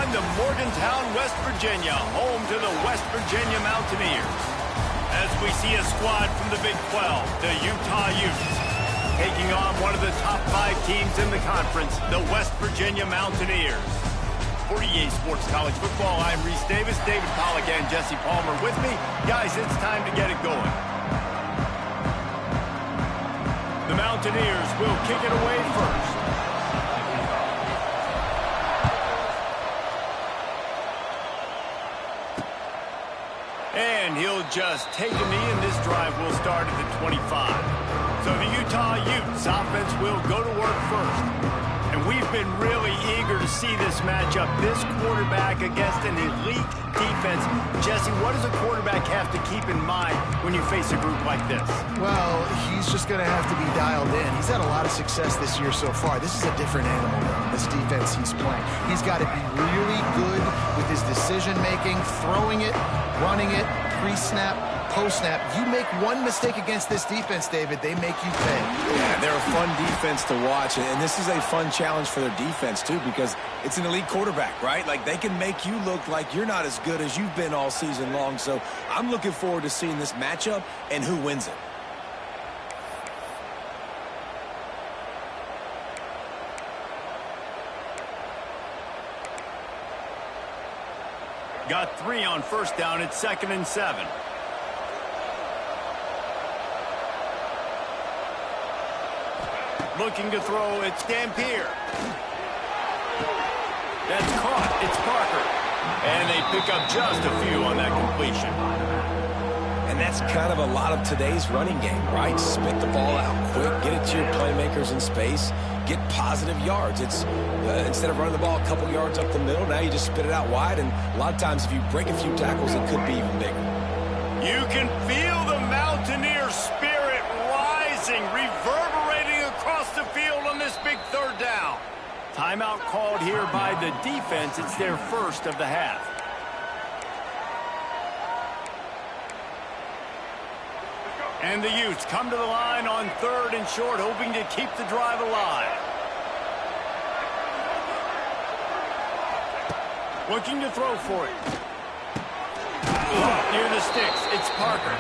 time to Morgantown, West Virginia, home to the West Virginia Mountaineers. As we see a squad from the Big 12, the Utah Utes, taking on one of the top 5 teams in the conference, the West Virginia Mountaineers. For EA Sports College Football, I'm Reese Davis, David Pollack, and Jesse Palmer with me. Guys, it's time to get it going. The Mountaineers will kick it away first. And he'll just take a knee, and this drive will start at the 25. So the Utah Utes offense will go to work first. And we've been really eager to see this matchup. This quarterback against an elite defense. Jesse, what does a quarterback have to keep in mind when you face a group like this? Well, he's just going to have to be dialed in. He's had a lot of success this year so far. This is a different animal, though, this defense he's playing. He's got to be really good with his decision-making, throwing it, running it, pre-snap, post-snap. You make one mistake against this defense, David, they make you pay. Yeah, they're a fun defense to watch, and this is a fun challenge for their defense, too, because it's an elite quarterback, right? Like, they can make you look like you're not as good as you've been all season long, so I'm looking forward to seeing this matchup and who wins it. Got 3 on first down. It's 2nd and 7. Looking to throw, it's Dampier. That's caught, it's Parker. And they pick up just a few on that completion. And that's kind of a lot of today's running game, right? Spit the ball out quick, get it to your playmakers in space, get positive yards. It's instead of running the ball a couple yards up the middle, now you just spit it out wide, and a lot of times if you break a few tackles, it could be even bigger. You can feel the Mountaineer spirit rising, reverberating across the field on this big 3rd down. Timeout called here by the defense. It's their first of the half. And the Utes come to the line on 3rd and short, hoping to keep the drive alive. Looking to throw for it. Near the sticks, it's Parker.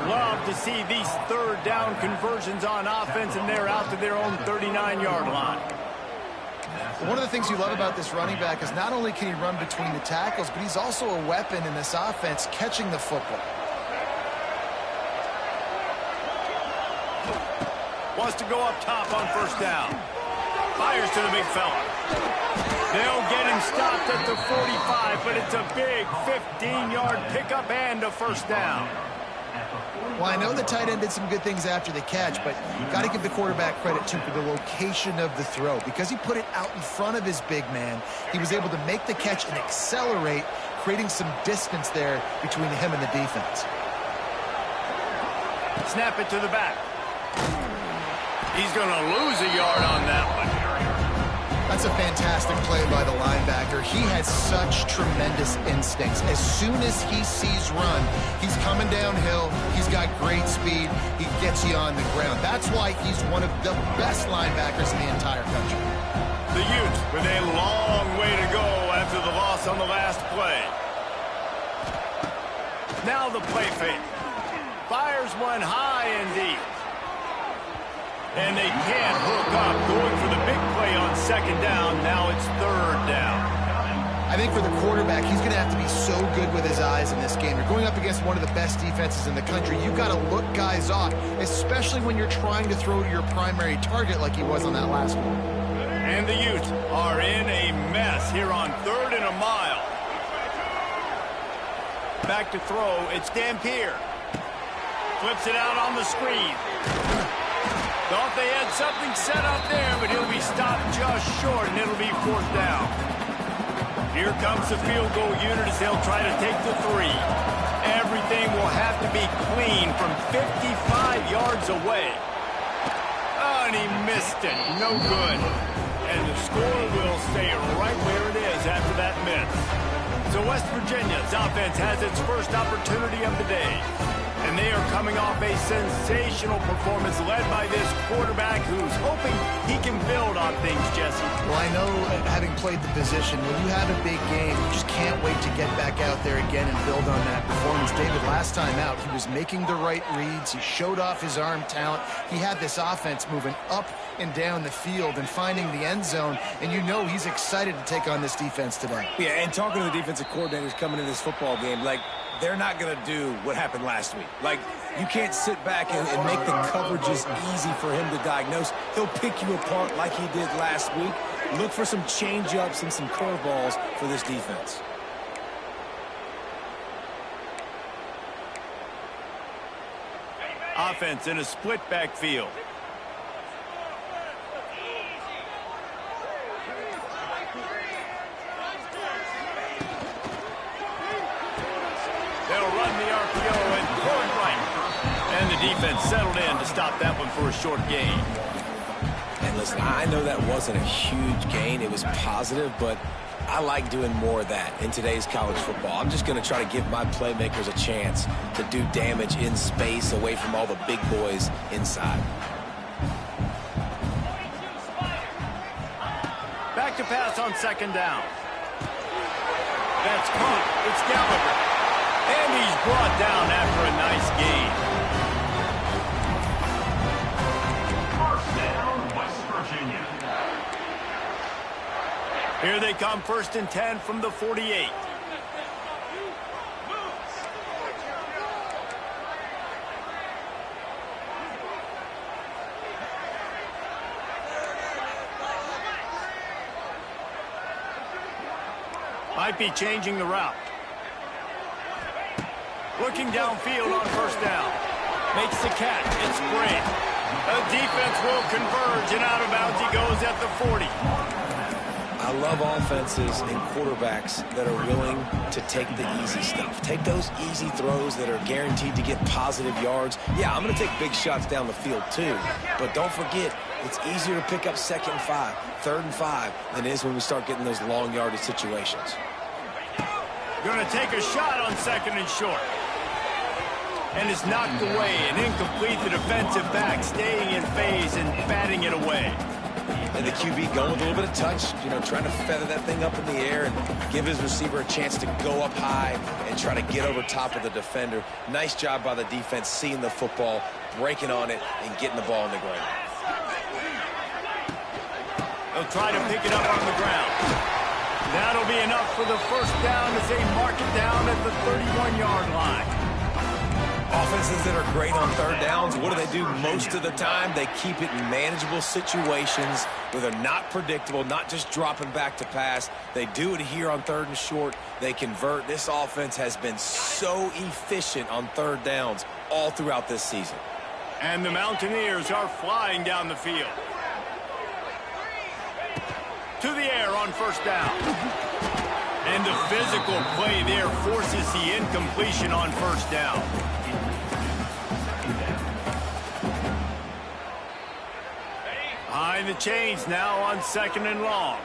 Love to see these 3rd down conversions on offense, and they're out to their own 39-yard line. One of the things you love about this running back is not only can he run between the tackles, but he's also a weapon in this offense catching the football. Wants to go up top on first down. Fires to the big fella. They'll get him stopped at the 45, but it's a big 15-yard pickup and a first down. Well, I know the tight end did some good things after the catch, but you got to give the quarterback credit, too, for the location of the throw. Because he put it out in front of his big man, he was able to make the catch and accelerate, creating some distance there between him and the defense. Snap it to the back. He's going to lose a yard on that one. That's a fantastic play by the linebacker. He has such tremendous instincts. As soon as he sees run, he's coming downhill. He's got great speed. He gets you on the ground. That's why he's one of the best linebackers in the entire country. The Utes with a long way to go after the loss on the last play. Now the play fake. Fires one high and deep. And they can't hook up, going for the big play on 2nd down. Now it's 3rd down. I think for the quarterback, he's going to have to be so good with his eyes in this game. You're going up against one of the best defenses in the country. You've got to look guys off, especially when you're trying to throw to your primary target like he was on that last one. And the Utes are in a mess here on 3rd and a mile. Back to throw, it's Dampier. Flips it out on the screen. Thought they had something set up there, but he'll be stopped just short, and it'll be 4th down. Here comes the field goal unit as they'll try to take the 3. Everything will have to be clean from 55 yards away. Oh, and he missed it. No good. And the score will stay right where it is after that miss. So West Virginia's offense has its first opportunity of the day. And they are coming off a sensational performance led by this quarterback who's hoping he can build on things, Jesse. Well, I know, having played the position, when you have a big game, you just can't wait to get back out there again and build on that performance. David, last time out, he was making the right reads. He showed off his arm talent. He had this offense moving up and down the field and finding the end zone, and you know he's excited to take on this defense today. Yeah, and talking to the defensive coordinators coming into this football game, like, they're not going to do what happened last week. Like, you can't sit back and make the coverages easy for him to diagnose. He'll pick you apart like he did last week. Look for some change-ups and some curveballs for this defense. Offense in a split backfield. They'll run the RPO and pull it right. And the defense settled in to stop that one for a short gain. And listen, I know that wasn't a huge gain. It was positive, but I like doing more of that in today's college football. I'm just going to try to give my playmakers a chance to do damage in space away from all the big boys inside. Back to pass on second down. That's caught. It's Gallagher. And he's brought down after a nice gain. First down, West Virginia. Here they come, 1st and 10 from the 48. Might be changing the route. Looking downfield on 1st down. Makes the catch. It's Grant. The defense will converge, and out of bounds he goes at the 40. I love offenses and quarterbacks that are willing to take the easy stuff. Take those easy throws that are guaranteed to get positive yards. Yeah, I'm going to take big shots down the field too, but don't forget, it's easier to pick up 2nd and 5, 3rd and 5 than it is when we start getting those long yardage situations. Going to take a shot on 2nd and short. And it's knocked away and incomplete. The defensive back staying in phase and batting it away. And the QB going with a little bit of touch, you know, trying to feather that thing up in the air and give his receiver a chance to go up high and try to get over top of the defender. Nice job by the defense seeing the football, breaking on it, and getting the ball on the ground. They'll try to pick it up on the ground. That'll be enough for the 1st down as they mark it down at the 31-yard line. Offenses that are great on 3rd downs, what do? Most of the time, they keep it in manageable situations where they're not predictable, not just dropping back to pass. They do it here on 3rd and short. They convert. This offense has been so efficient on 3rd downs all throughout this season. And the Mountaineers are flying down the field. To the air on 1st down. And the physical play there forces the incompletion on 1st down. Behind the chains now on 2nd and long.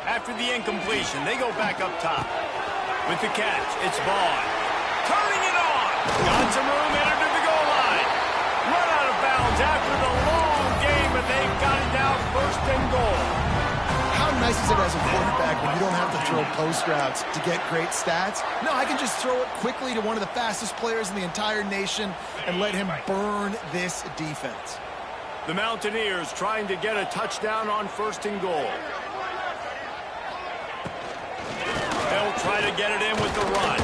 After the incompletion, they go back up top. With the catch, it's Vaughn. Turning it on. Got some room, entered to the goal line. Run out of bounds after the long game, but they've got it down 1st and goal. How nice is it as a quarterback when you don't have to throw post routes to get great stats? No, I can just throw it quickly to one of the fastest players in the entire nation and let him burn this defense. The Mountaineers trying to get a touchdown on 1st and goal. They'll try to get it in with the run.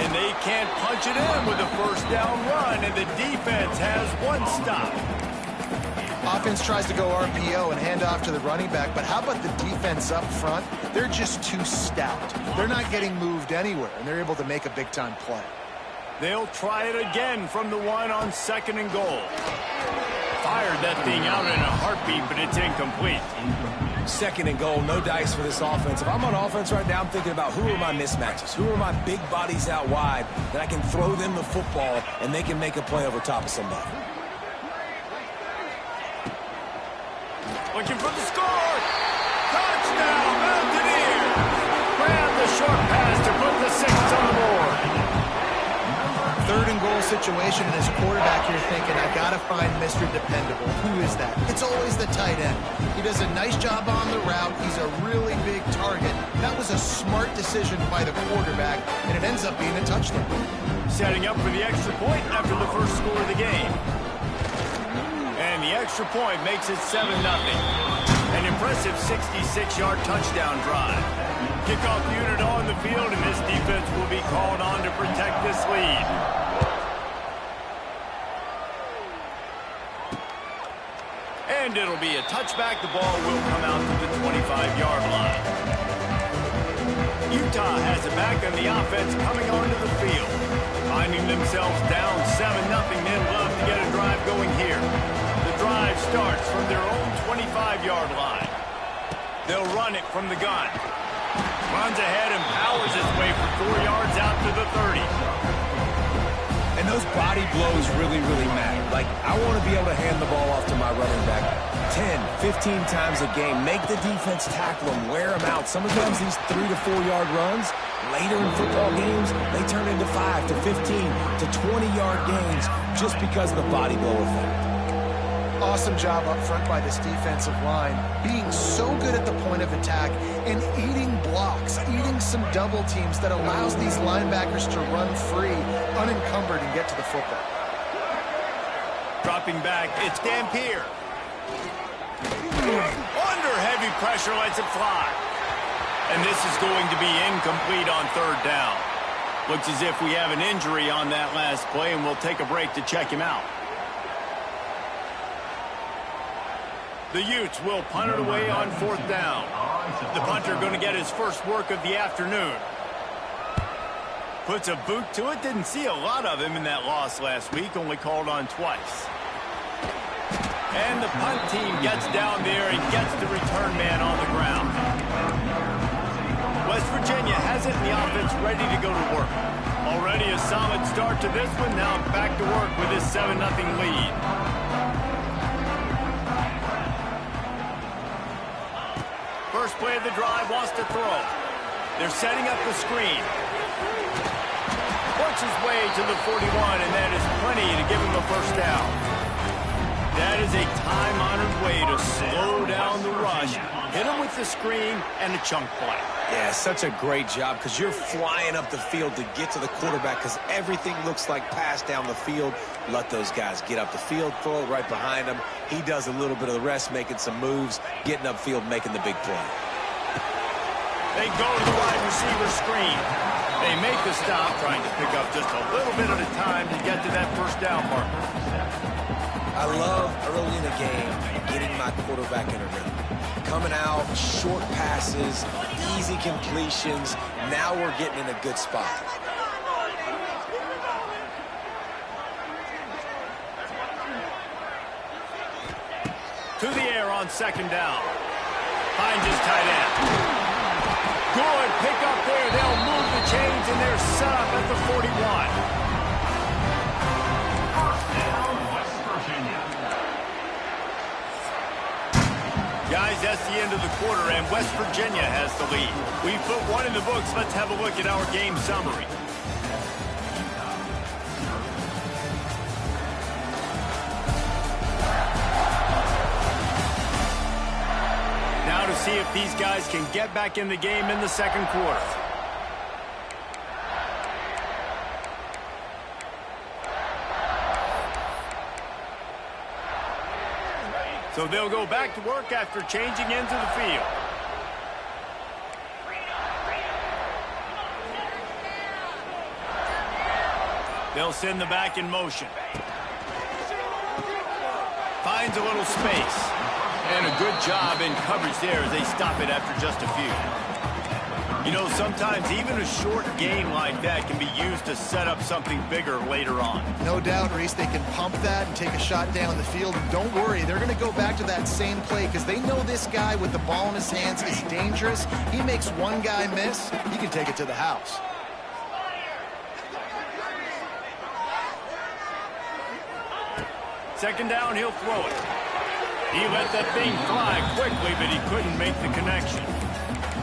And they can't punch it in with a 1st down run, and the defense has one stop. Offense tries to go RPO and hand off to the running back, but how about the defense up front? They're just too stout. They're not getting moved anywhere, and they're able to make a big-time play. They'll try it again from the one on 2nd and goal. Fired that thing out in a heartbeat, but it's incomplete. 2nd and goal, no dice for this offense. If I'm on offense right now, I'm thinking about who are my mismatches? Who are my big bodies out wide that I can throw them the football and they can make a play over top of somebody. Looking for the score. Touchdown, Mountaineers. Grab the short pass to put the 6 on the board. 3rd and goal situation, and as a quarterback, you're thinking, I got to find Mr. Dependable. Who is that? It's always the tight end. He does a nice job on the route. He's a really big target. That was a smart decision by the quarterback, and it ends up being a touchdown. Setting up for the extra point after the first score of the game. And the extra point makes it 7-0. An impressive 66-yard touchdown drive. Kickoff unit on the field, and this defense will be called on to protect this lead. And it'll be a touchback. The ball will come out to the 25-yard line. Utah has it back on the offense coming onto the field. Finding themselves down 7-0, they'd love to get a drive going here. The drive starts from their own 25-yard line. They'll run it from the gun. Runs ahead and powers his way for 4 yards out to the 30. And those body blows really, really matter. Like, I want to be able to hand the ball off to my running back 10, 15 times a game. Make the defense tackle them, wear them out. Sometimes these 3 to 4 yard runs, later in football games, they turn into 5 to 15 to 20-yard gains just because of the body blow effect. Awesome job up front by this defensive line, being so good at the point of attack and eating blocks, eating some double teams that allows these linebackers to run free, unencumbered, and get to the football. Dropping back, it's Dampier. Under heavy pressure, lets it fly. And this is going to be incomplete on 3rd down. Looks as if we have an injury on that last play, and we'll take a break to check him out. The Utes will punt it away on 4th down. The punter going to get his first work of the afternoon. Puts a boot to it. Didn't see a lot of him in that loss last week. Only called on twice. And the punt team gets down there and gets the return man on the ground. West Virginia has it in the offense ready to go to work. Already a solid start to this one. Now back to work with his 7-0 lead. First play of the drive, wants to throw. They're setting up the screen. Works his way to the 41, and that is plenty to give him a first down. That is a time-honored way to slow down the rush, hit him with the screen, and a chunk play. Yeah, such a great job because you're flying up the field to get to the quarterback because everything looks like pass down the field. Let those guys get up the field, throw it right behind him. He does a little bit of the rest, making some moves, getting upfield, making the big play. They go to the wide receiver screen. They make the stop, trying to pick up just a little bit at a time to get to that first down marker. I love early in the game getting my quarterback in a rhythm. Coming out, short passes, easy completions. Now we're getting in a good spot. To the air on 2nd down. Finds his tight end. Good pick up there. They'll move the chains, and they're set up at the 41. First down, West Virginia. Guys, that's the end of the quarter, and West Virginia has the lead. We put one in the books. Let's have a look at our game summary. Now to see if these guys can get back in the game in the second quarter. So they'll go back to work after changing into the field. They'll send the back in motion. Finds a little space. And a good job in coverage there as they stop it after just a few. You know, sometimes even a short gain like that can be used to set up something bigger later on. No doubt, Reese, they can pump that and take a shot down the field. And don't worry, they're going to go back to that same play because they know this guy with the ball in his hands is dangerous. He makes one guy miss, he can take it to the house. Second down, he'll throw it. He let that thing fly quickly, but he couldn't make the connection.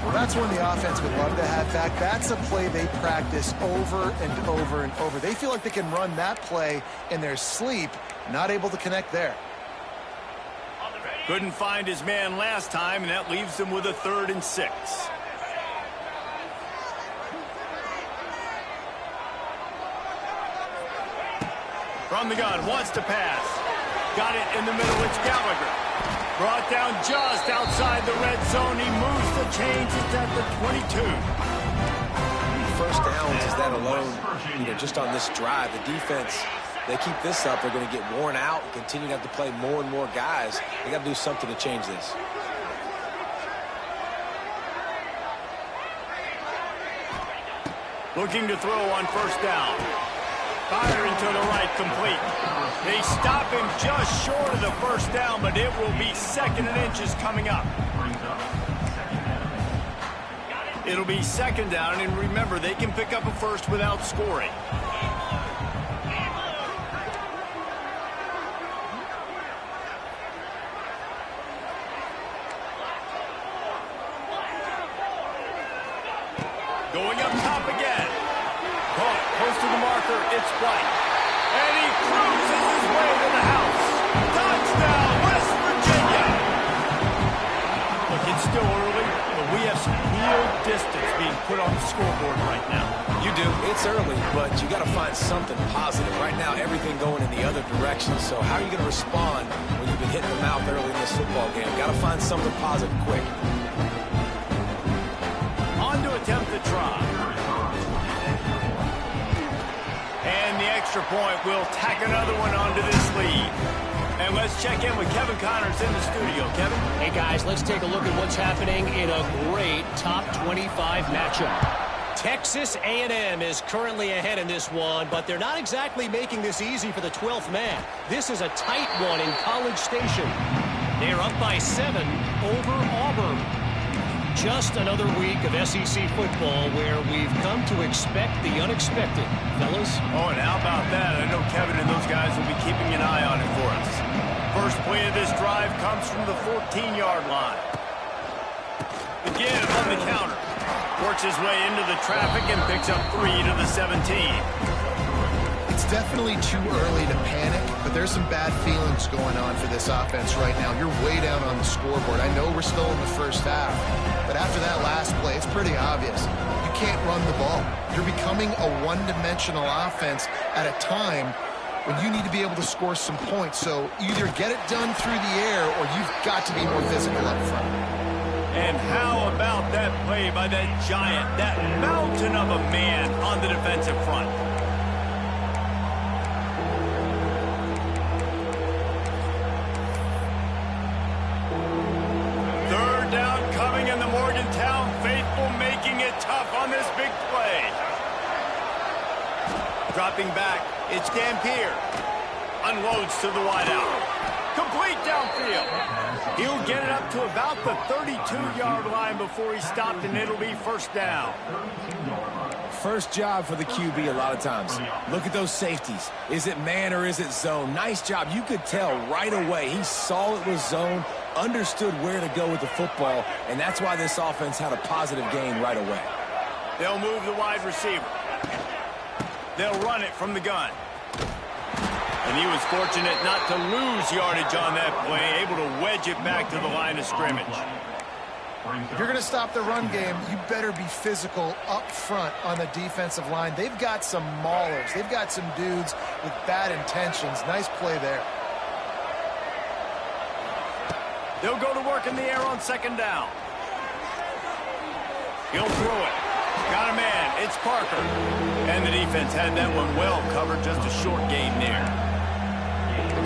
Well, that's when the offense would love to have back. That's a play they practice over and over and over. They feel like they can run that play in their sleep, not able to connect there. Couldn't find his man last time, and that leaves them with a 3rd and 6. From the gun, wants to pass. Got it in the middle, it's Gallagher. Brought down just outside the red zone. He moves the chains. It's at the 22. First downs is that alone, just on this drive. The defense, they keep this up, they're going to get worn out and continue to have to play more and more guys. They got to do something to change this. Looking to throw on first down. Firing to the right, complete. They stop him just short of the first down, but it will be 2nd and inches coming up. It'll be 2nd down, and remember, they can pick up a first without scoring. Going up top again. Caught close to the marker. It's White. And he cruises his way to the house. Touchdown, West Virginia. Look, it's still early, but we have some real distance being put on the scoreboard right now. You do. It's early, but you got to find something positive. Right now, everything going in the other direction. So how are you going to respond when you've been hitting the mouth early in this football game? Got to find something positive quick. On to attempt the try. And the extra point will tack another one onto this lead. And let's check in with Kevin Connors in the studio. Kevin? Hey, guys, let's take a look at what's happening in a great top 25 matchup. Texas A&M is currently ahead in this one, but they're not exactly making this easy for the 12th man. This is a tight one in College Station. They're up by 7 over Auburn. Just another week of SEC football where we've come to expect the unexpected. Fellas? Oh, and how about that? I know Kevin and those guys will be keeping an eye on it for us. First play of this drive comes from the 14-yard line. Again on the counter. Works his way into the traffic and picks up 3 to the 17. It's definitely too early to panic, but there's some bad feelings going on for this offense right now. You're way down on the scoreboard. I know we're still in the first half, but after that last play, it's pretty obvious. You can't run the ball. You're becoming a one-dimensional offense at a time when you need to be able to score some points. So either get it done through the air or you've got to be more physical up front. And how about that play by that giant, that mountain of a man on the defensive front? Third down coming, and the Morgantown faithful making it tough on this big play. Dropping back, it's Dampier. Unloads to the wideout. Complete downfield. He'll get it up to about the 32-yard line before he stopped, and it'll be first down. First job for the QB a lot of times. Look at those safeties. Is it man or is it zone? Nice job. You could tell right away. He saw it was zone, understood where to go with the football, and that's why this offense had a positive gain right away. They'll move the wide receiver. They'll run it from the gun. And he was fortunate not to lose yardage on that play, able to wedge it back to the line of scrimmage. If you're going to stop the run game, you better be physical up front on the defensive line. They've got some maulers. They've got some dudes with bad intentions. Nice play there. They'll go to work in the air on second down. He'll throw it. Got a man. It's Parker. And the defense had that one well covered. Just a short gain there.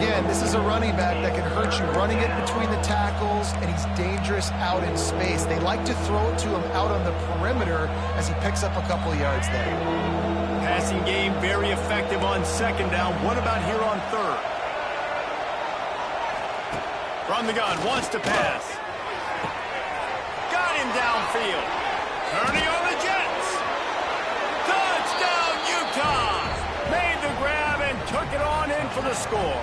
again, this is a running back that can hurt you running it between the tackles, and he's dangerous out in space. They like to throw it to him out on the perimeter as he picks up a couple yards there. Passing game very effective on second down. What about here on third? From the gun, wants to pass. Got him downfield. Turning on the Jets. Touchdown, Utah! Made the grab and took it on in for the score.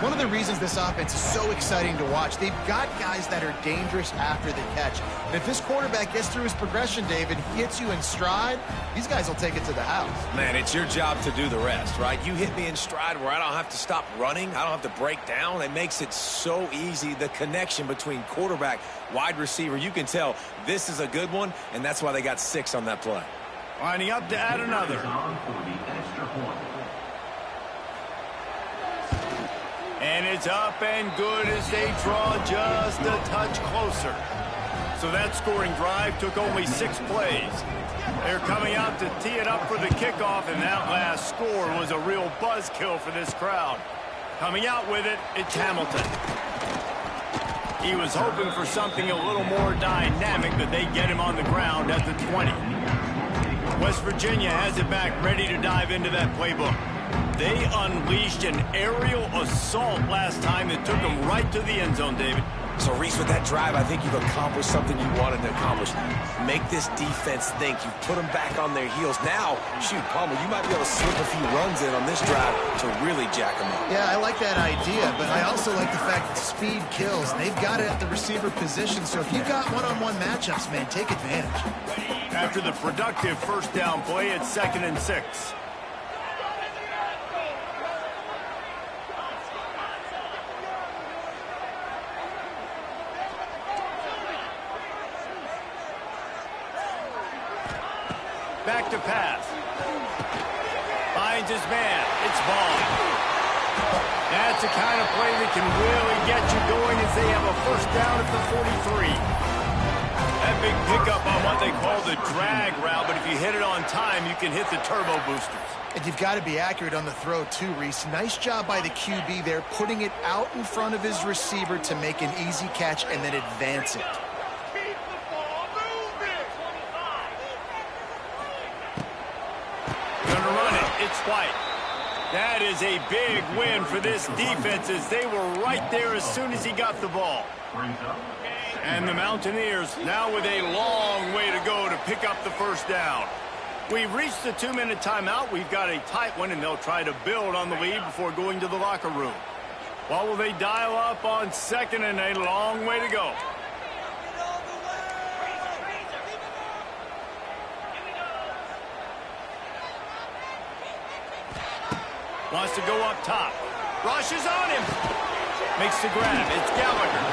One of the reasons this offense is so exciting to watch, they've got guys that are dangerous after the catch. And if this quarterback gets through his progression, David, he hits you in stride, these guys will take it to the house. Man, it's your job to do the rest, right? You hit me in stride where I don't have to stop running. I don't have to break down. It makes it so easy. The connection between quarterback, wide receiver, you can tell this is a good one, and that's why they got 6 on that play. Lining up to add another. And it's up and good as they draw just a touch closer. So that scoring drive took only 6 plays. They're coming out to tee it up for the kickoff, and that last score was a real buzzkill for this crowd. Coming out with it, it's Hamilton. He was hoping for something a little more dynamic, but they get him on the ground at the 20. West Virginia has it back, ready to dive into that playbook. They unleashed an aerial assault last time that took them right to the end zone, David. So, Reese, with that drive, I think you've accomplished something you wanted to accomplish. Make this defense think. You put them back on their heels. Now, shoot, Palmer, you might be able to slip a few runs in on this drive to really jack them up. Yeah, I like that idea, but I also like the fact that speed kills. They've got it at the receiver position, so if you've got one-on-one matchups, man, take advantage. After the productive first down play, it's 2nd and 6. Back to pass. Finds his man. It's Vaughn. That's the kind of play that can really get you going as they have a first down at the 43. That big pickup on what they call the drag route, but if you hit it on time, you can hit the turbo boosters. And you've got to be accurate on the throw, too, Reese. Nice job by the QB there, putting it out in front of his receiver to make an easy catch and then advance it. Gonna run it. It's White. That is a big win for this defense as they were right there as soon as he got the ball. And the Mountaineers now with a long way to go to pick up the first down. We've reached the 2-minute timeout. We've got a tight one, and they'll try to build on the lead before going to the locker room. What will they dial up on 2nd and a long way to go? Wants to go up top. Rushes on him. Makes the grab. It's Gallagher.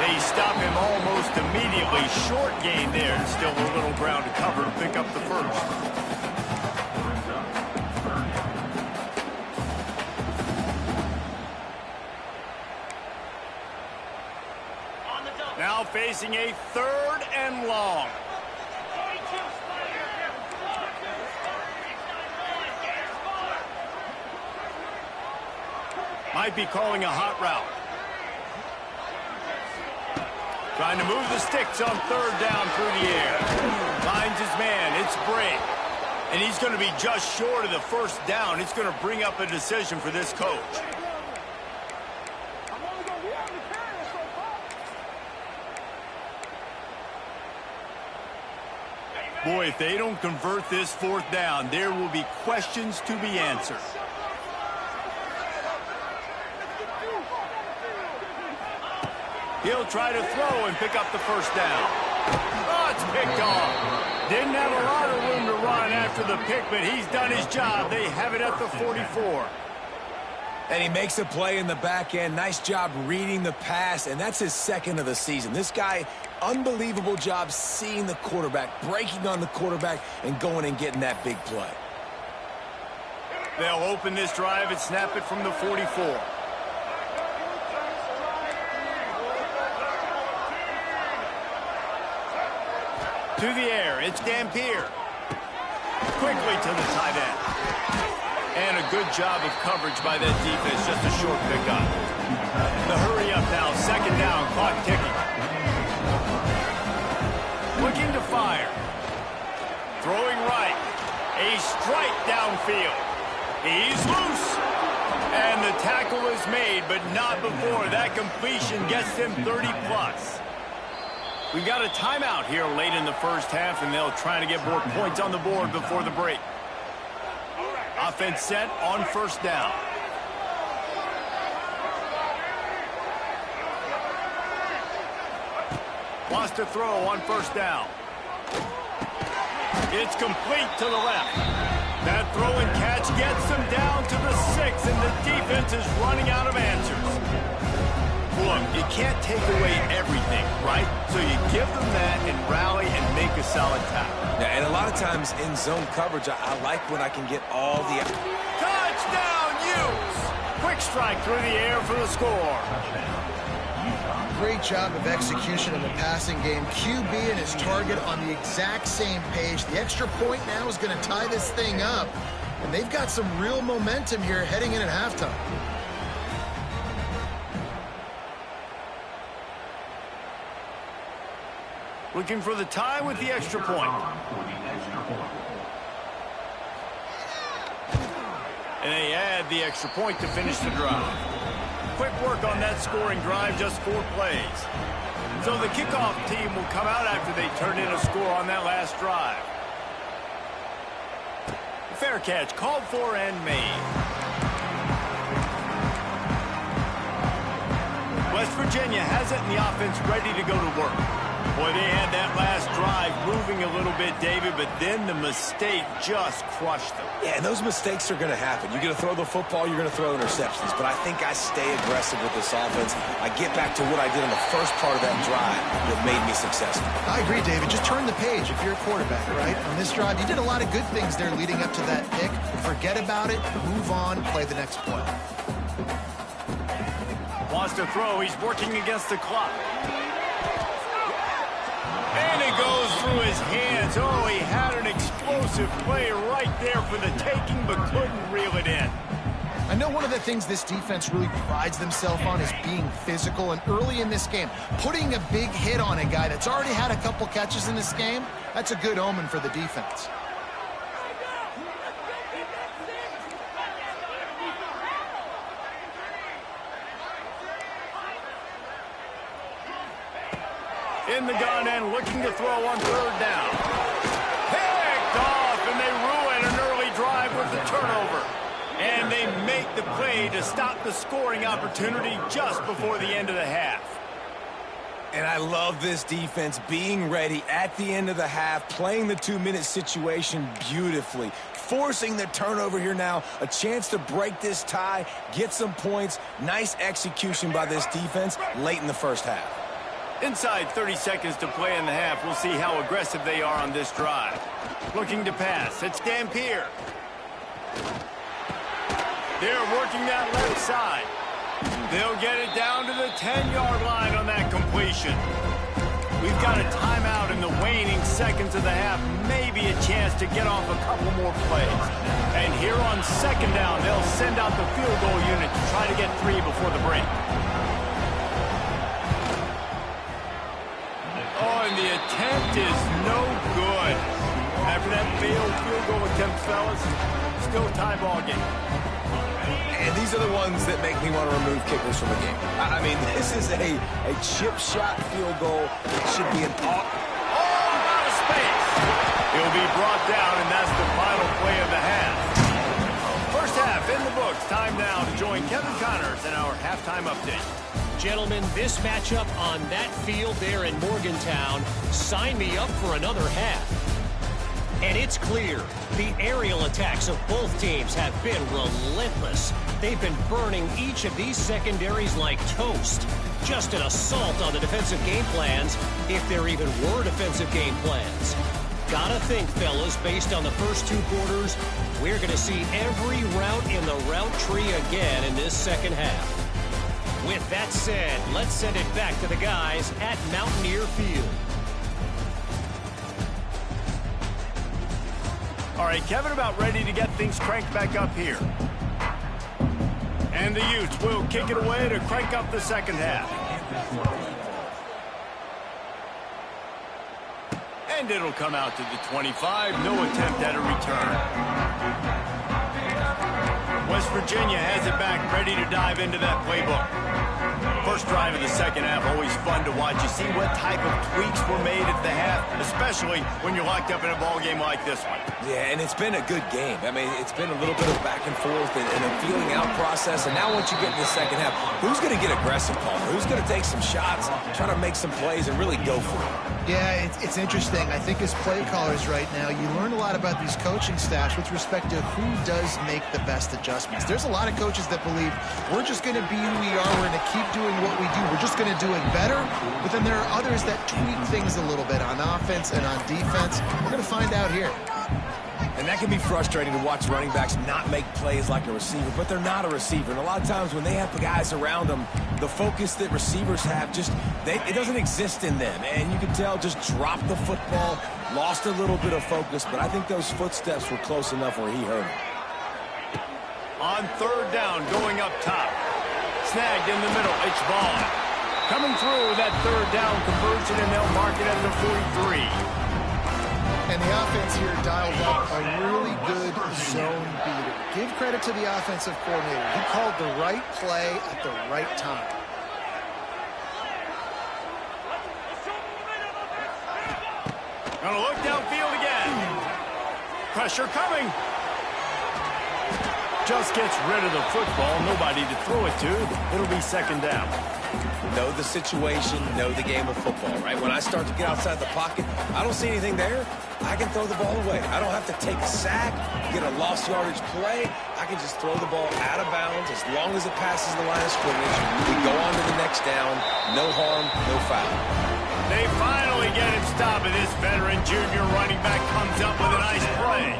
They stop him almost immediately. Short gain there. And still a little ground to cover to pick up the first. Now facing a 3rd and long. Might be calling a hot route. Trying to move the sticks on 3rd down through the air. Finds his man. It's Bray. And he's going to be just short of the first down. It's going to bring up a decision for this coach. Boy, if they don't convert this 4th down, there will be questions to be answered. He'll try to throw and pick up the first down. Oh, it's picked off. Didn't have a lot of room to run after the pick, but he's done his job. They have it at the 44. And he makes a play in the back end. Nice job reading the pass, and that's his 2nd of the season. This guy, unbelievable job seeing the quarterback, breaking on the quarterback, and going and getting that big play. They'll open this drive and snap it from the 44. To the air, it's Dampier. Quickly to the tight end. And a good job of coverage by that defense, just a short pickup. The hurry up now, second down, clock ticking. Looking to fire. Throwing right. A strike downfield. He's loose. And the tackle is made, but not before that completion gets him 30+. We've got a timeout here late in the first half, and they'll try to get more points on the board before the break. Offense set on first down. Wants to throw on first down. It's complete to the left. That throw and catch gets them down to the 6, and the defense is running out of answers. Look, you can't take away everything, right? So you give them that and rally and make a solid tackle. Yeah, and a lot of times in zone coverage, I like when I can get all the... Touchdown, Utes! Quick strike through the air for the score. Great job of execution in the passing game. QB and his target on the exact same page. The extra point now is going to tie this thing up. And they've got some real momentum here heading in at halftime. Looking for the tie with the extra point. And they add the extra point to finish the drive. Quick work on that scoring drive, just 4 plays. So the kickoff team will come out after they turn in a score on that last drive. Fair catch called for and made. West Virginia has it and the offense ready to go to work. Boy, they had that last drive moving a little bit, David, but then the mistake just crushed them. Yeah, and those mistakes are going to happen. You're going to throw the football, you're going to throw interceptions. But I think I stay aggressive with this offense. I get back to what I did in the first part of that drive that made me successful. I agree, David. Just turn the page if you're a quarterback, right? On this drive, you did a lot of good things there leading up to that pick. Forget about it, move on, play the next play. Wants to throw. He's working against the clock. And it goes through his hands. Oh, he had an explosive play right there for the taking, but couldn't reel it in. I know one of the things this defense really prides themselves on is being physical, and early in this game, putting a big hit on a guy that's already had a couple catches in this game, that's a good omen for the defense. In the gun and looking to throw on third down. Picked off, and they ruin an early drive with the turnover. And they make the play to stop the scoring opportunity just before the end of the half. And I love this defense being ready at the end of the half, playing the 2-minute situation beautifully, forcing the turnover here now, a chance to break this tie, get some points. Nice execution by this defense late in the first half. Inside 30 seconds to play in the half. We'll see how aggressive they are on this drive. Looking to pass. It's Dampier. They're working that left side. They'll get it down to the 10-yard line on that completion. We've got a timeout in the waning seconds of the half. Maybe a chance to get off a couple more plays. And here on second down, they'll send out the field goal unit to try to get 3 before the break. Oh, and the attempt is no good. After that failed field goal attempt, fellas, still a tie ball game. And these are the ones that make me want to remove kickers from the game. I mean, this is a chip shot field goal. It should be an out of space. He'll be brought down, and that's the final play of the half. First half in the books. Time now to join Kevin Connors in our halftime update. Gentlemen, this matchup on that field there in Morgantown, sign me up for another half. And it's clear, the aerial attacks of both teams have been relentless. They've been burning each of these secondaries like toast. Just an assault on the defensive game plans, if there even were defensive game plans. Gotta think, fellas, based on the first 2 quarters, we're going to see every route in the route tree again in this second half. With that said, let's send it back to the guys at Mountaineer Field. All right, Kevin, about ready to get things cranked back up here. And the Utes will kick it away to crank up the second half. And it'll come out to the 25. No attempt at a return. West Virginia has it back, ready to dive into that playbook. First drive of the second half, always fun to watch. You see what type of tweaks were made at the half, especially when you're locked up in a ball game like this one. Yeah, and it's been a good game. I mean, it's been a little bit of back and forth and a feeling out process. And now once you get in the second half, who's going to get aggressive, Paul? Who's going to take some shots, try to make some plays, and really go for it? Yeah, it's interesting. I think as play callers right now, you learn a lot about these coaching staffs with respect to who does make the best adjustments. There's a lot of coaches that believe we're just going to be who we are. We're going to keep doing what we do. We're just going to do it better. But then there are others that tweak things a little bit on offense and on defense. We're going to find out here. And that can be frustrating to watch running backs not make plays like a receiver, but they're not a receiver. And a lot of times when they have the guys around them, the focus that receivers have it doesn't exist in them. And you can tell just dropped the football, lost a little bit of focus, but I think those footsteps were close enough where he heard it. On third down, going up top. Snagged in the middle, it's Vaughn. Coming through that third down conversion, and they'll mark it at the 43. And the offense here dialed up a really good zone beater. Give credit to the offensive coordinator. He called the right play at the right time. Gonna look downfield again. Pressure coming. Just gets rid of the football. Nobody to throw it to. It'll be second down. Know the situation, know the game of football, right? When I start to get outside the pocket, I don't see anything there, I can throw the ball away. I don't have to take a sack, get a lost yardage play. I can just throw the ball out of bounds as long as it passes the line of scrimmage. We go on to the next down. No harm, no foul. They finally get him stopped, and this veteran junior running back comes up with a nice play.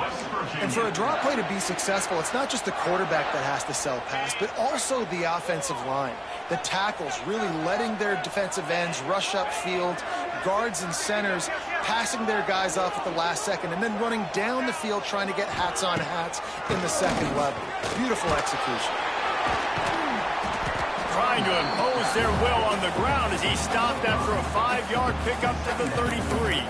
And for a draw play to be successful, it's not just the quarterback that has to sell pass, but also the offensive line. The tackles really letting their defensive ends rush upfield, guards and centers passing their guys off at the last second, and then running down the field trying to get hats on hats in the second level. Beautiful execution. Trying to impose their will on the ground as he stopped after a 5-yard pickup to the 33.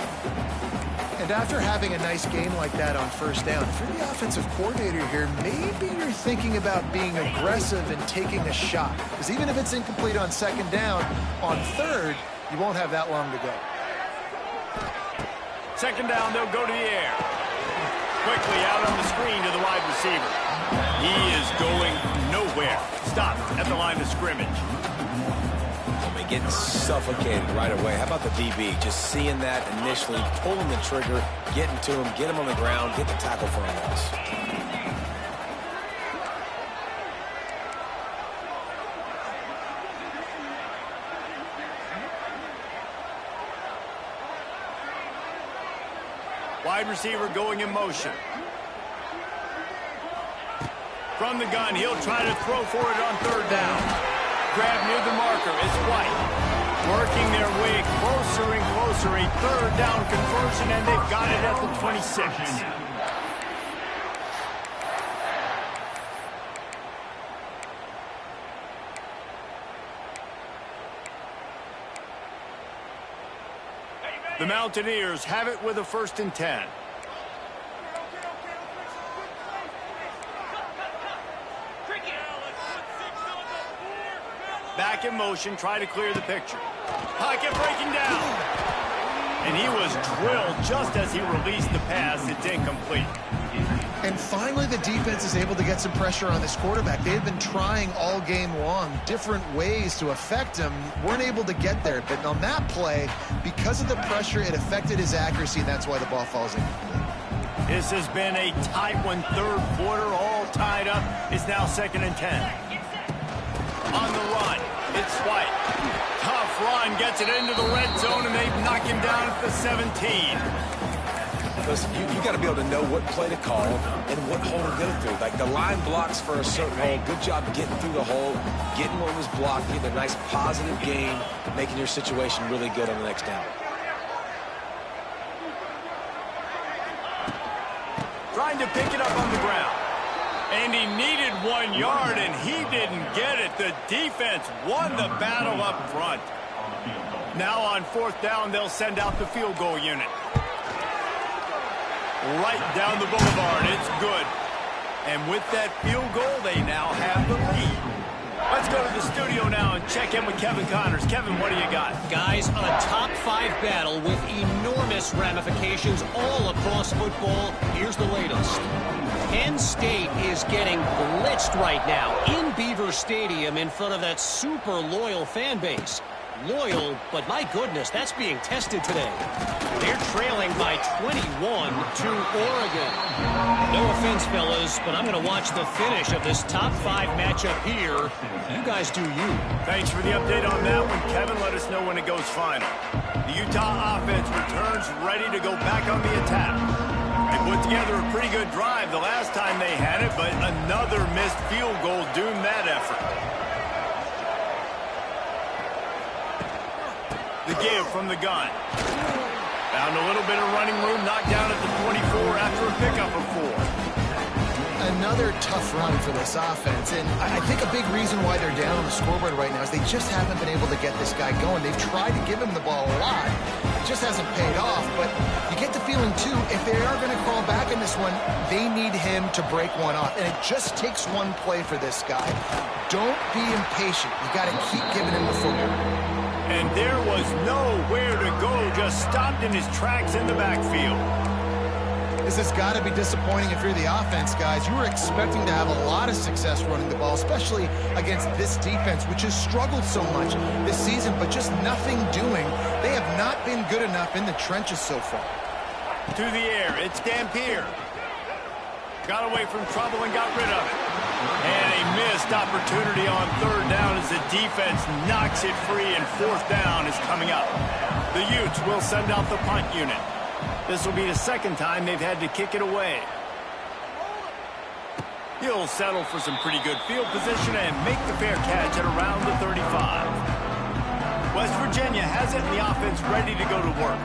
And after having a nice game like that on first down, if you're the offensive coordinator here, maybe you're thinking about being aggressive and taking a shot. Because even if it's incomplete on second down, on third, you won't have that long to go. Second down, they'll go to the air. Quickly out on the screen to the wide receiver. He is going nowhere. Stopped at the line of scrimmage. Getting suffocated right away. How about the DB? Just seeing that initially, pulling the trigger, getting to him, get him on the ground, get the tackle for a loss. Wide receiver going in motion. From the gun, he'll try to throw for it on third down. Grab near the marker. It's White. Working their way closer and closer. A third down conversion, and they've got it at the 26. The Mountaineers have it with a 1st and 10. Back in motion, try to clear the picture. Pocket breaking down. And he was drilled just as he released the pass. It's incomplete. And finally, the defense is able to get some pressure on this quarterback. They've been trying all game long different ways to affect him. Weren't able to get there. But on that play, because of the pressure, it affected his accuracy, and that's why the ball falls incomplete. This has been a tight one. Third quarter, all tied up. It's now 2nd and 10. On the run, it's White. Tough run, gets it into the red zone, and they knock him down at the 17. Listen, you got to be able to know what play to call and what hole to get it through. Like the line blocks for a certain hole. Good job getting through the hole, getting what was blocked, getting a nice positive gain, making your situation really good on the next down. trying to pick it up on the ground. And he needed 1 yard, and he didn't get it. The defense won the battle up front. Now on 4th down, they'll send out the field goal unit. Right down the boulevard. It's good. And with that field goal, they now have the lead. Let's go to the studio now and check in with Kevin Connors. Kevin, what do you got? Guys, a top-5 battle with enormous ramifications all across football. Here's the latest. Penn State is getting blitzed right now in Beaver Stadium in front of that super loyal fan base. Loyal, but my goodness, that's being tested today. They're trailing by 21 to Oregon. No offense, fellas, but I'm going to watch the finish of this top-5 matchup here. You guys do you. Thanks for the update on that one, Kevin. Let us know when it goes final. The Utah offense returns ready to go back on the attack. They put together a pretty good drive the last time they had it, but another missed field goal doomed that effort. The give from the gun. Found a little bit of running room, knocked down at the 24 after a pickup of 4. Another tough run for this offense, and I think a big reason why they're down on the scoreboard right now is they just haven't been able to get this guy going. They've tried to give him the ball a lot. It just hasn't paid off, but you get the feeling, too, if they are going to crawl back in this one, they need him to break one off, and it just takes one play for this guy. Don't be impatient. You got to keep giving him the football. And there was nowhere to go, just stopped in his tracks in the backfield. This has got to be disappointing if you're the offense, guys. You were expecting to have a lot of success running the ball, especially against this defense, which has struggled so much this season, but just nothing doing. They have not been good enough in the trenches so far. To the air, it's Dampier. Got away from trouble and got rid of it. And a missed opportunity on 3rd down as the defense knocks it free, and 4th down is coming up. The Utes will send out the punt unit. This will be the 2nd time they've had to kick it away. He'll settle for some pretty good field position and make the fair catch at around the 35. West Virginia has it, and the offense ready to go to work.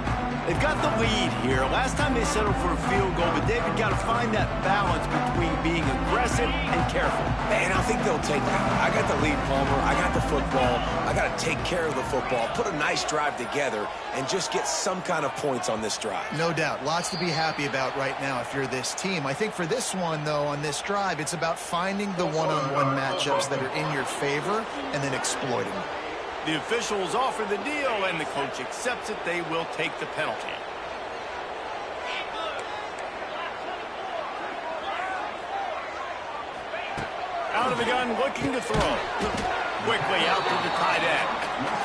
They've got the lead here. Last time they settled for a field goal, but David got to find that balance between being aggressive and careful. And I think they'll take that. I got the lead, Palmer. I got the football. I got to take care of the football, put a nice drive together, and just get some kind of points on this drive. No doubt. Lots to be happy about right now if you're this team. I think for this one, though, on this drive, it's about finding the one-on-one matchups that are in your favor and then exploiting them. The officials offer the deal, and the coach accepts it. They will take the penalty. Out of the gun, looking to throw. Quickly out to the tight end.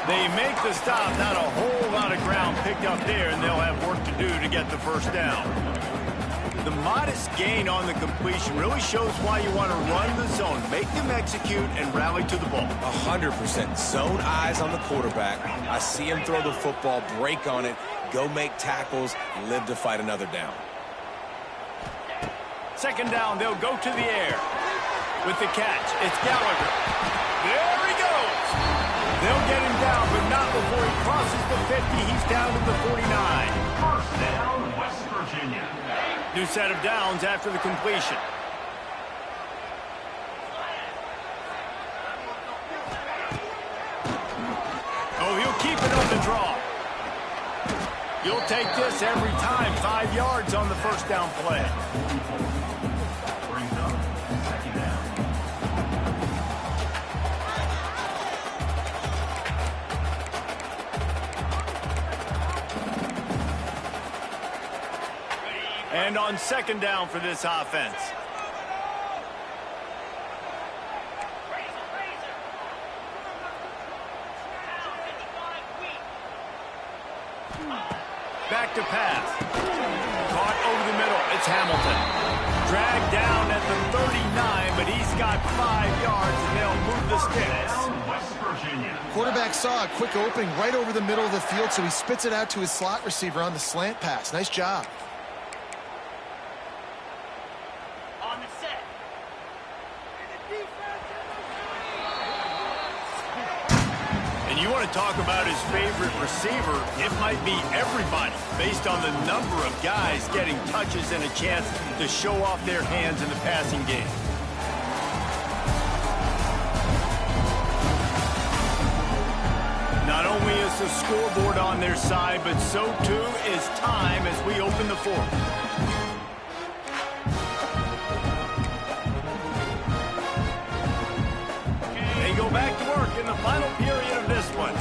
They make the stop. Not a whole lot of ground picked up there, and they'll have work to do to get the 1st down. The modest gain on the completion really shows why you want to run the zone, make them execute, and rally to the ball. 100%. Zone eyes on the quarterback. I see him throw the football, break on it, go make tackles, live to fight another down. 2nd down, they'll go to the air. With the catch, it's Gallagher. There he goes. They'll get him down, but not before he crosses the 50. He's down to the 49. 1st down, West Virginia. New set of downs after the completion. Oh, he'll keep it on the draw. You'll take this every time. 5 yards on the 1st down play. Brings up 2nd down. And on 2nd down for this offense. Back to pass. Caught over the middle. It's Hamilton. Dragged down at the 39, but he's got 5 yards, and they'll move the sticks. West Virginia. Quarterback saw a quick opening right over the middle of the field, so he spits it out to his slot receiver on the slant pass. Nice job. And you want to talk about his favorite receiver, it might be everybody, based on the number of guys getting touches and a chance to show off their hands in the passing game. Not only is the scoreboard on their side, but so too is time as we open the fourth. They go back to work in the final period of this one.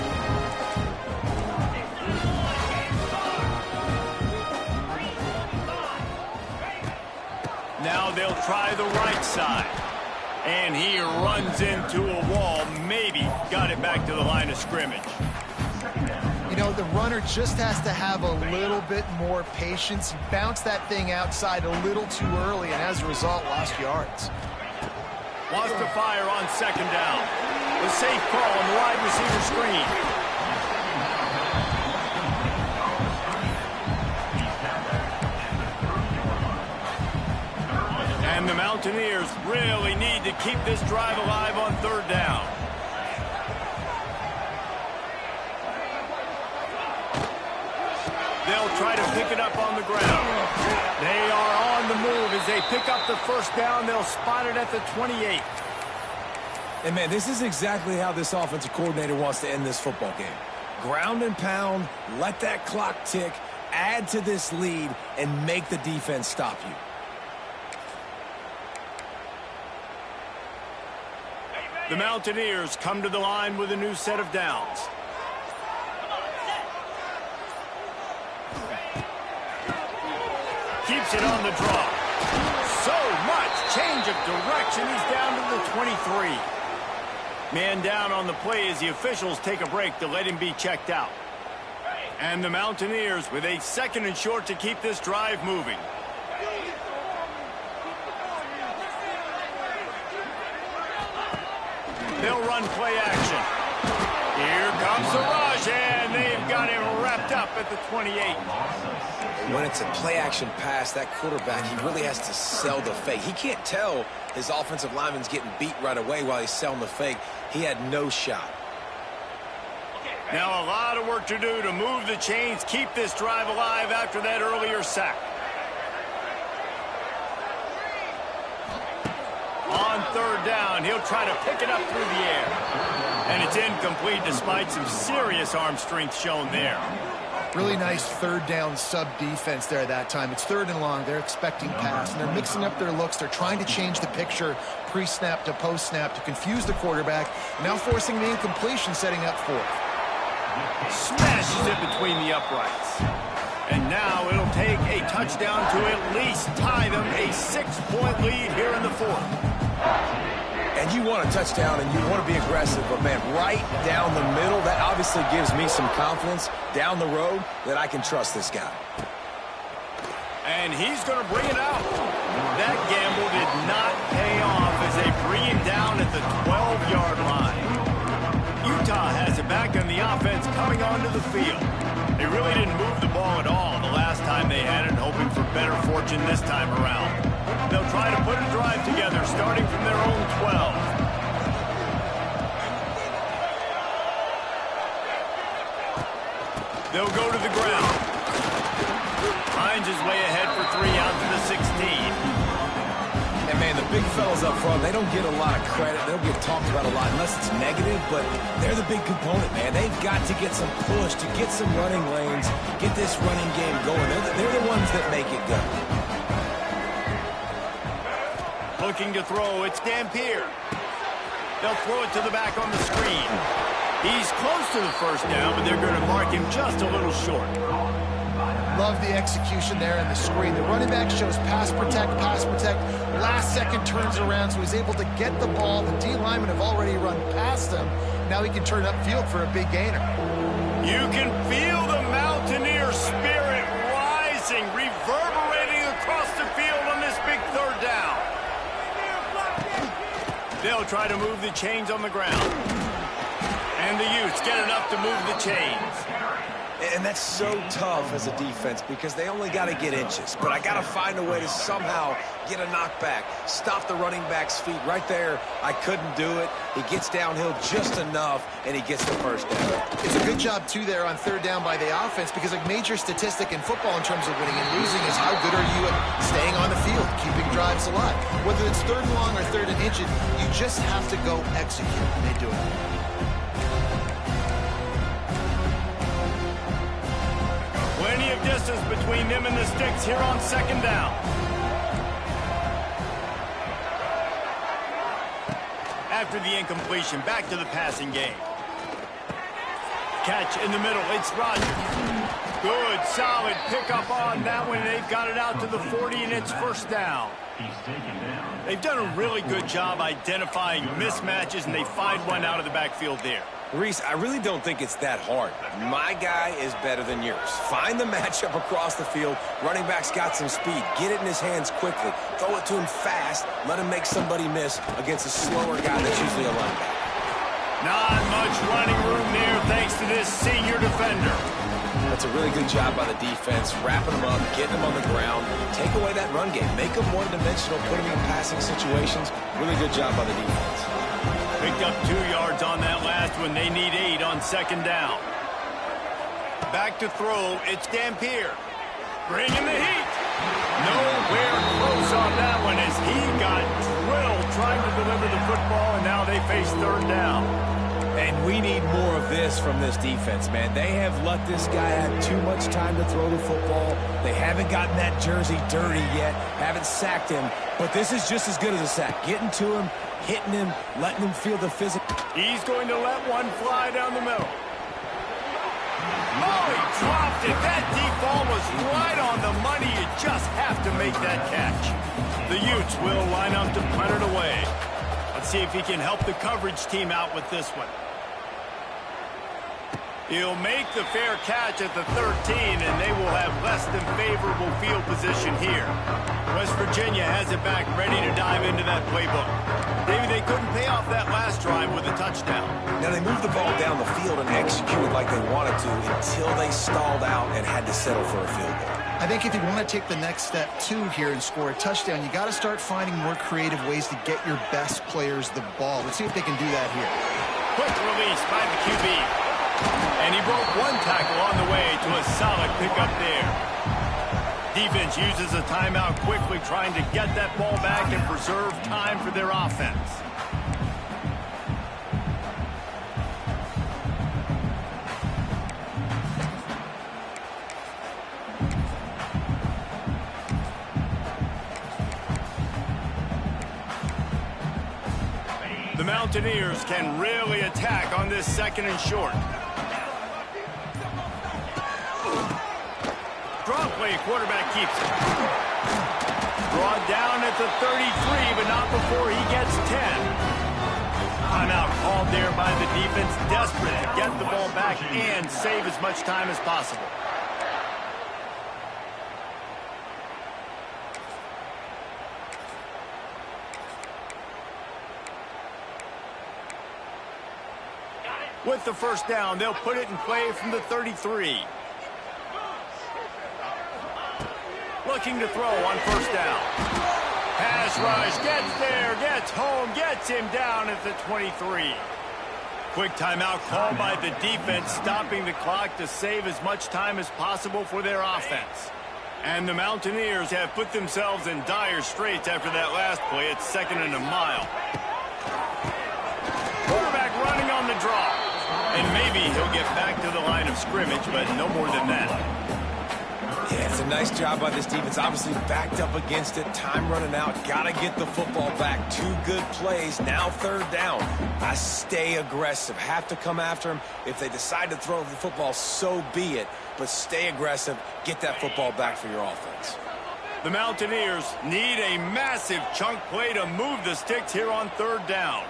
Now they'll try the right side. And he runs into a wall, maybe got it back to the line of scrimmage. You know, the runner just has to have a little bit more patience. He bounced that thing outside a little too early, and as a result, lost yards. Wants to fire on second down. The safe call on the wide receiver screen. And the Mountaineers really need to keep this drive alive on third down. They'll try to pick it up on the ground. They are on the move as they pick up the first down. They'll spot it at the 28. And, man, this is exactly how this offensive coordinator wants to end this football game. Ground and pound, let that clock tick, add to this lead, and make the defense stop you. The Mountaineers come to the line with a new set of downs. Keeps it on the draw. So much change of direction. He's down to the 23. Man down on the play as the officials take a break to let him be checked out. And the Mountaineers with a second and short to keep this drive moving. They'll run play action. Here comes the rush, and they've got him wrapped up at the 28. When it's a play-action pass, that quarterback, he really has to sell the fake. He can't tell his offensive lineman's getting beat right away while he's selling the fake. He had no shot. Now a lot of work to do to move the chains, keep this drive alive after that earlier sack. On third down, he'll try to pick it up through the air. And it's incomplete despite some serious arm strength shown there. Really nice third down sub-defense there that time. It's third and long. They're expecting pass, and they're mixing up their looks. They're trying to change the picture pre-snap to post-snap to confuse the quarterback, now forcing the incompletion, setting up fourth. Smashes it between the uprights. And now it'll take a touchdown to at least tie them a 6-point lead here in the fourth. And you want a touchdown and you want to be aggressive, but, man, right down the middle, that obviously gives me some confidence down the road that I can trust this guy. And he's going to bring it out. That gamble did not pay off as they bring him down at the 12-yard line. Utah has it back on the offense coming onto the field. They really didn't move the ball at all the last time they had it, hoping for better fortune this time around. They'll try to put a drive together, starting from their own 12. They'll go to the ground. Finds his way ahead for 3 out to the 16. And, man, the big fellas up front, they don't get a lot of credit. They don't get talked about a lot unless it's negative, but they're the big component, man. They've got to get some push, to get some running lanes, get this running game going. They're the ones that make it go. Looking to throw, it's Dampier. They'll throw it to the back on the screen. He's close to the first down, but they're going to mark him just a little short. Love the execution there in the screen. The running back shows pass protect, pass protect. Last second turns around, so he's able to get the ball. The D linemen have already run past him. Now he can turn upfield for a big gainer. You can feel the Mountaineer spirit rising, reverberating across the field on this big third down. They'll try to move the chains on the ground. And the Utes get enough to move the chains. And that's so tough as a defense because they only got to get inches. But I got to find a way to somehow get a knockback, stop the running back's feet. Right there, I couldn't do it. He gets downhill just enough, and he gets the first down. It's a good job, too, there on third down by the offense because a major statistic in football in terms of winning and losing is how good are you at staying on the field, keeping drives alive. Whether it's third and long or third and inches, you just have to go execute, and they do it. Plenty of distance between them and the sticks here on second down. After the incompletion, back to the passing game. Catch in the middle, it's Rodgers. Good, solid pickup on that one. They've got it out to the 40, and it's first down. He's taken down. They've done a really good job identifying mismatches, and they find one out of the backfield there. Reese, I really don't think it's that hard. My guy is better than yours. Find the matchup across the field. Running back's got some speed. Get it in his hands quickly. Throw it to him fast. Let him make somebody miss against a slower guy that's usually a linebacker. Not much running room there thanks to this senior defender. That's a really good job by the defense, wrapping them up, getting them on the ground. Take away that run game. Make them one-dimensional, put them in passing situations. Really good job by the defense. Picked up 2 yards on that last one. They need 8 on second down. Back to throw. It's Dampier. Bringing the heat. Nowhere close on that one as he got drilled trying to deliver the football, and now they face third down. And we need more of this from this defense, man. They have let this guy have too much time to throw the football. They haven't gotten that jersey dirty yet, haven't sacked him. But this is just as good as a sack. Getting to him, hitting him, letting him feel the physical. He's going to let one fly down the middle. Oh, he dropped it. That deep ball was right on the money. You just have to make that catch. The Utes will line up to punt it away. Let's see if he can help the coverage team out with this one. He'll make the fair catch at the 13, and they will have less than favorable field position here. West Virginia has it back, ready to dive into that playbook. Maybe they couldn't pay off that last drive with a touchdown. Now, they moved the ball down the field and executed like they wanted to until they stalled out and had to settle for a field goal. I think if you want to take the next step, too, here and score a touchdown, you got to start finding more creative ways to get your best players the ball. Let's see if they can do that here. Quick release by the QB. And he broke one tackle on the way to a solid pickup there. Defense uses a timeout quickly, trying to get that ball back and preserve time for their offense. The Mountaineers can really attack on this second and short. Draw play, quarterback keeps it. Brought down at the 33, but not before he gets 10. Timeout called there by the defense, desperate to get the ball back and save as much time as possible. With the first down, they'll put it in play from the 33. Looking to throw on first down. Pass rush, gets there, gets home, gets him down at the 23. Quick timeout called by the defense, stopping the clock to save as much time as possible for their offense. And the Mountaineers have put themselves in dire straits after that last play. It's second and a mile. Quarterback running on the draw. And maybe he'll get back to the line of scrimmage, but no more than that. Yeah, it's a nice job by this defense. Obviously backed up against it. Time running out. Got to get the football back. 2 good plays. Now third down. I stay aggressive. Have to come after him. If they decide to throw the football, so be it. But stay aggressive. Get that football back for your offense. The Mountaineers need a massive chunk play to move the sticks here on third down.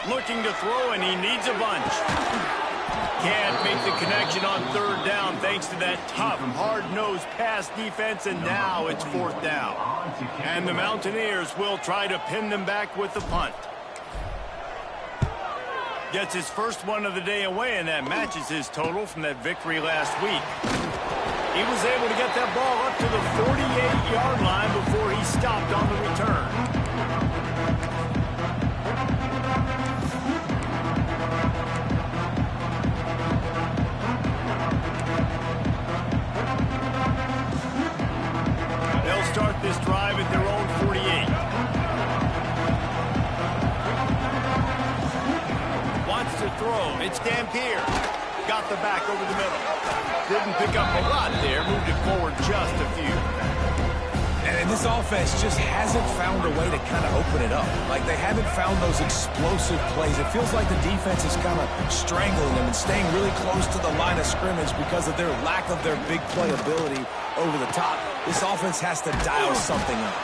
Looking to throw, and he needs a bunch. can't make the connection on third down thanks to that tough, hard-nosed pass defense, and now it's fourth down. And the Mountaineers will try to pin them back with the punt. Gets his first one of the day away, and that matches his total from that victory last week. He was able to get that ball up to the 48-yard line before he stopped on the return. They'll start this drive at their own 48. Wants to throw. It's Dampier. Got the back over the middle. Didn't pick up a lot there. Moved it forward just a few. And this offense just hasn't found a way to kind of open it up. Like, they haven't found those explosive plays. It feels like the defense is kind of strangling them and staying really close to the line of scrimmage because of their lack of their big play ability over the top. This offense has to dial something up.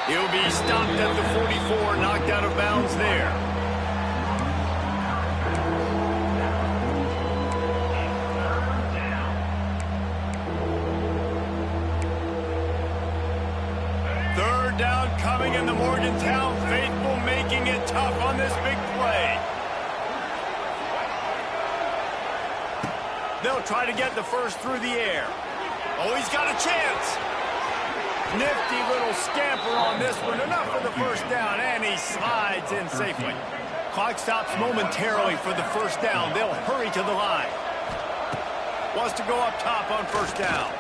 He'll be stopped at the 44, knocked out of bounds there. Third down coming, and the Morgantown faithful making it tough on this big play. They'll try to get the first through the air. Oh, he's got a chance. Nifty little scamper on this one. Enough for the first down, and he slides in safely. Clock stops momentarily for the first down. They'll hurry to the line. Wants to go up top on first down.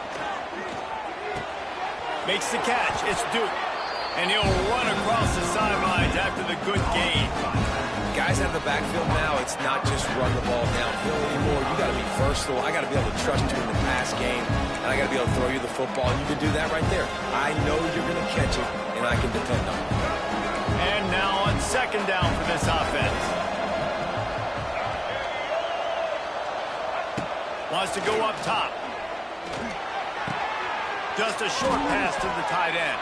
Makes the catch. It's Duke. And he'll run across the sidelines after the good gain. Guys out of the backfield now, it's not just run the ball downhill anymore. You got to be versatile. I got to be able to trust you in the pass game, and I got to be able to throw you the football, and you can do that right there. I know you're going to catch it, and I can depend on it. And now on second down for this offense. Wants to go up top. Just a short pass to the tight end.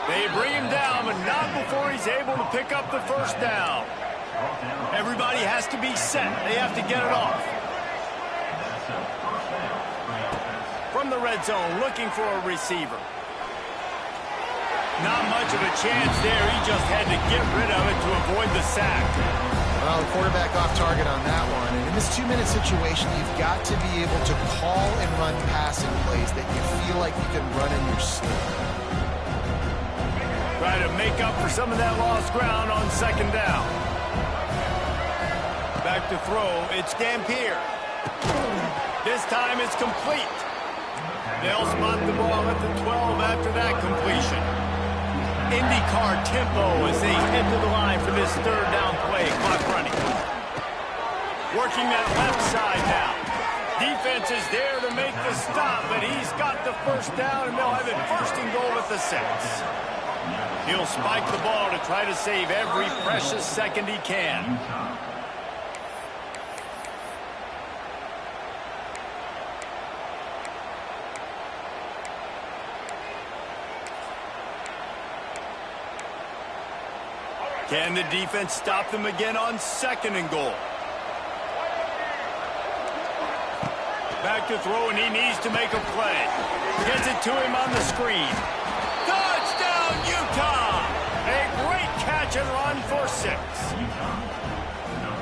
They bring him down, but not before he's able to pick up the first down. Everybody has to be set. They have to get it off. From the red zone, looking for a receiver. Not much of a chance there. He just had to get rid of it to avoid the sack. Well, the quarterback off target on that one. And in this 2-minute situation, you've got to be able to call and run passing plays that you feel like you can run in your sleep. Try to make up for some of that lost ground on second down. Back to throw. It's Dampier. This time it's complete. They'll spot the ball at the 12 after that completion. IndyCar tempo as they head to the line for this third down play. Clock running. Working that left side now. Defense is there to make the stop, but he's got the first down, and they'll have it first and goal at the 6. He'll spike the ball to try to save every precious second he can. Can the defense stop them again on second and goal? Back to throw, and he needs to make a play. Gets it to him on the screen. Touchdown, Utah! A great catch and run for 6.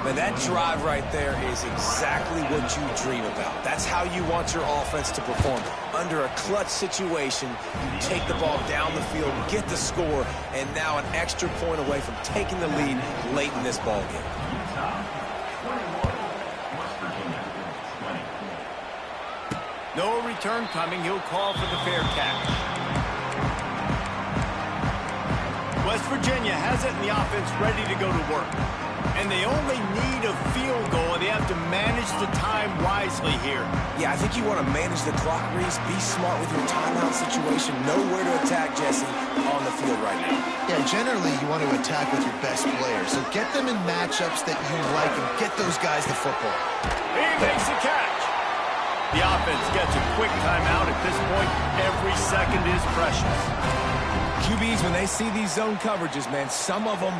Man, that drive right there is exactly what you dream about. That's how you want your offense to perform. Under a clutch situation, you take the ball down the field, get the score, and now an extra point away from taking the lead late in this ball game. No return coming. He'll call for the fair catch. West Virginia has it in the offense ready to go to work. And they only need a field goal, and they have to manage the time wisely here. Yeah, I think you want to manage the clock, Reese. Be smart with your timeout situation. Know where to attack, Jesse, on the field right now. Yeah, generally you want to attack with your best players. So get them in matchups that you like and get those guys the football. He makes the catch. The offense gets a quick timeout. At this point, every second is precious. QBs, when they see these zone coverages, man, some of them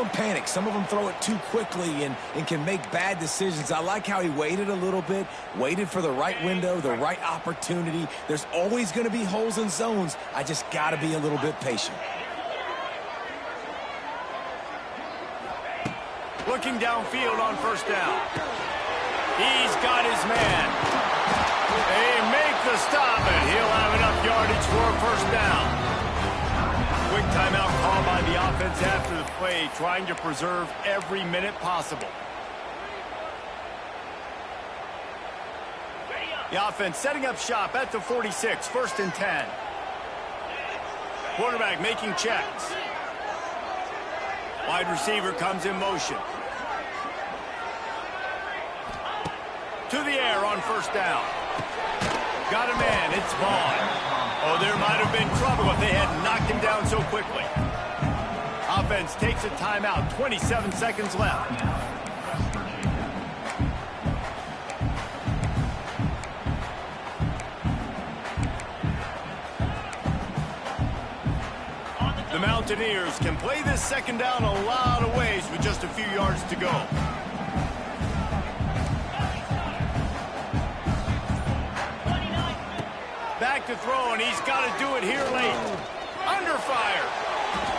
panic. Some of them throw it too quickly and can make bad decisions. I like how he waited a little bit, waited for the right window, the right opportunity. There's always going to be holes in zones. I just got to be a little bit patient. Looking downfield on first down. He's got his man. They make the stop, and he'll have enough yardage for a first down. Quick timeout called by the offense after the play, trying to preserve every minute possible. The offense setting up shop at the 46, 1st and 10. Quarterback making checks. Wide receiver comes in motion. To the air on first down. Got a man, it's Vaughn. Oh, there might have been trouble if they had knocked him down so quickly. Offense takes a timeout, 27 seconds left. The Mountaineers can play this second down a lot of ways with just a few yards to go. Back to throw, and he's got to do it here late. Under fire.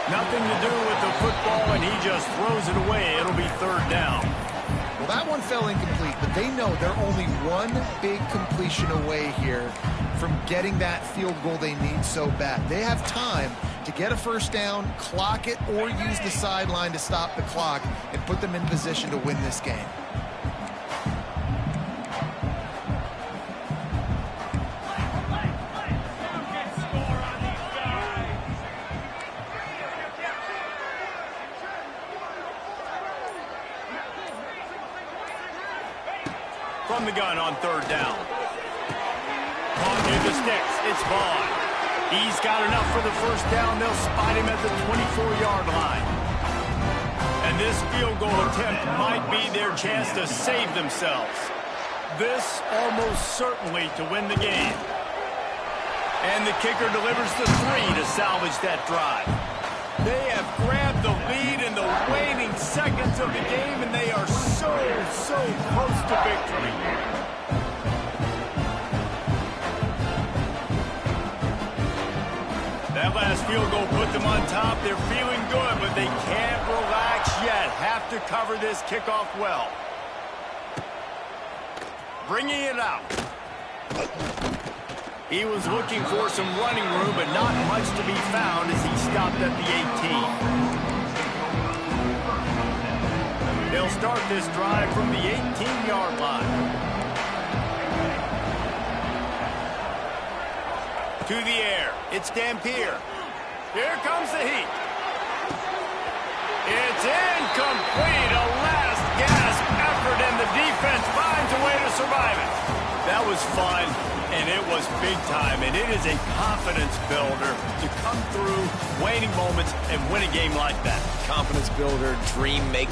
Nothing to do with the football, and he just throws it away. It'll be 3rd down. Well, that one fell incomplete, but they know they're only one big completion away here from getting that field goal they need so bad. They have time to get a first down, clock it, or use the sideline to stop the clock and put them in position to win this game. From the gun on 3rd down. Caught near the sticks. It's Vaughn. He's got enough for the first down. They'll spot him at the 24-yard line. And this field goal attempt might be their chance to save themselves. This almost certainly to win the game. And the kicker delivers the 3 to salvage that drive. They have grabbed the lead in the waning seconds of the game, and they are so close to victory. That last field goal put them on top. They're feeling good, but they can't relax yet. Have to cover this kickoff well. Bringing it out. He was looking for some running room, but not much to be found as he stopped at the 18. They'll start this drive from the 18-yard line. To the air. It's Dampier. Here comes the heat. It's incomplete. A last gasp effort, and the defense finds a way to survive it. That was fun, and it was big time, and it is a confidence builder to come through waning moments and win a game like that. Confidence builder, dream maker.